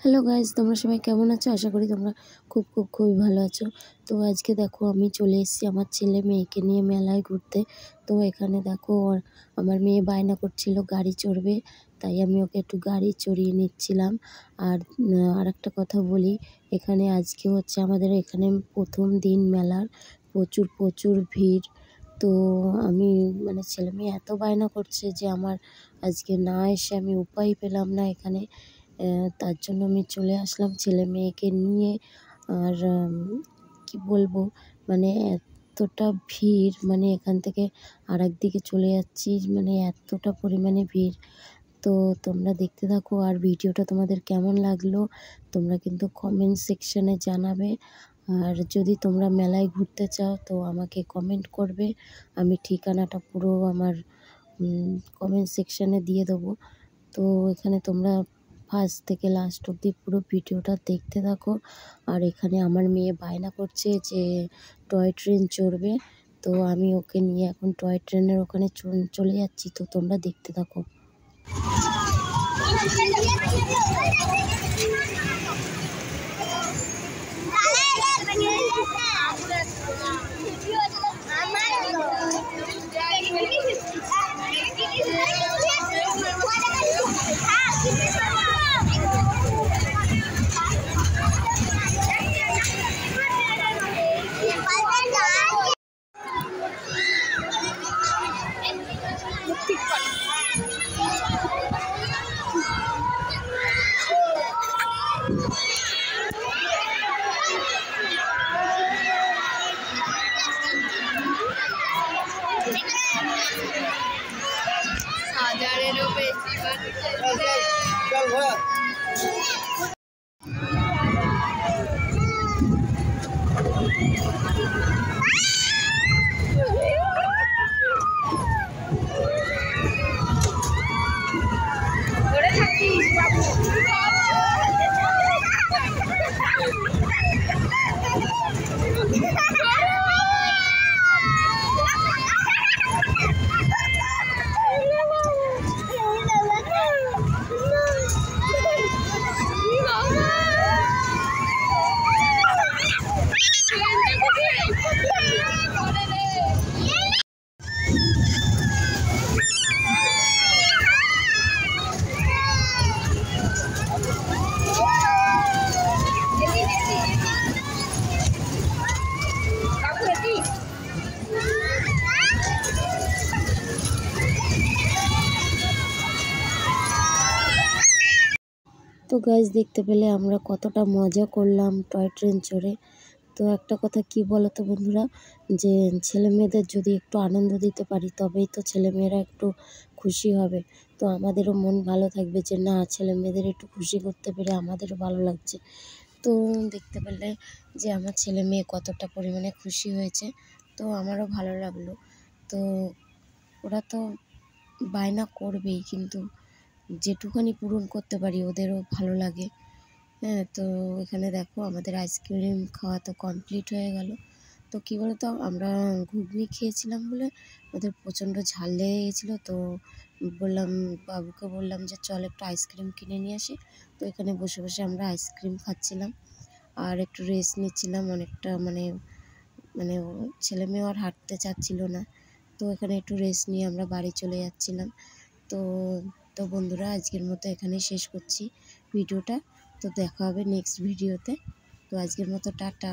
Hello guys, তোমরা সবাই কেমন আছো? আশা করি তোমরা খুবই ভালো আছো। তো আজকে দেখো আমি চলে এসেছি আমার ছেলে মেয়েকে নিয়ে মেলায় ঘুরতে। তো এখানে দেখো আমার মেয়ে বায়না করছিল গাড়ি চড়বে, তাই আমি ওকে একটু গাড়ি চড়িয়ে নিচ্ছিলাম। আর একটা কথা বলি, এখানে আজকে হচ্ছে আমাদের এখানে প্রথম দিন মেলার, প্রচুর ভিড়। তো আমি ছেলে মেয়ে এত বায়না করছে যে আমার আজকে না এসে আমি উপায় পেলাম না এখানে। তার জন্য আমি চলে আসলাম ছেলে মেয়েকে নিয়ে। আর কি বলবো, এতটা ভিড়, এখান থেকে আরেকদিকে চলে যাচ্ছি, এতটা পরিমাণে ভিড়। তো তোমরা দেখতে থাকো, আর ভিডিওটা তোমাদের কেমন লাগলো তোমরা কিন্তু কমেন্ট সেকশানে জানাবে। আর যদি তোমরা মেলায় ঘুরতে চাও তো আমাকে কমেন্ট করবে, আমি ঠিকানাটা পুরো আমার কমেন্ট সেকশানে দিয়ে দেবো। তো এখানে তোমরা ফার্স্ট থেকে লাস্ট অবধি পুরো ভিডিওটা দেখতে থাকো। আর এখানে আমার মেয়ে বায়না করছে যে টয় ট্রেন চড়বে, তো আমি ওকে নিয়ে এখন টয় ট্রেনের ওখানে চলে যাচ্ছি। তো তোমরা দেখতে থাকো। হাজারেরও বেশি তো গাইজ, দেখতে পেলে আমরা কতটা মজা করলাম টয় ট্রেন চড়ে। তো একটা কথা কি বলো তো বন্ধুরা, যে ছেলে মেয়েদের যদি একটু আনন্দ দিতে পারি তবেই তো ছেলেমেয়েরা একটু খুশি হবে। তো আমাদেরও মন ভালো থাকবে যে না, ছেলে মেয়েদের একটু খুশি করতে পেরে আমাদেরও ভালো লাগছে। তো দেখতে পেলে যে আমার ছেলে মেয়ে কতটা পরিমাণে খুশি হয়েছে, তো আমারও ভালো লাগলো। তো ওরা তো বায়না করবেই, কিন্তু যেটুখানি পূরণ করতে পারি ওদেরও ভালো লাগে। হ্যাঁ, তো এখানে দেখো আমাদের আইসক্রিম খাওয়া তো কমপ্লিট হয়ে গেল। তো কী বলো তো, আমরা ঘুগনি খেয়েছিলাম বলে ওদের প্রচণ্ড ঝাল লেগে গেছিলো। তো বাবুকে বললাম যে চল একটু আইসক্রিম কিনে নিয়ে আসি। তো এখানে বসে বসে আমরা আইসক্রিম খাচ্ছিলাম আর একটু রেস্ট নিচ্ছিলাম। অনেকটা ছেলে মেয়ে আর হাঁটতে চাচ্ছিল না, তো এখানে একটু রেস্ট নিয়ে আমরা বাড়ি চলে যাচ্ছিলাম। তো বন্ধুরা, আজকের মতো এখানেই শেষ করছি ভিডিওটা। তো দেখা হবে নেক্সট ভিডিওতে। তো আজকের মতো টাটা।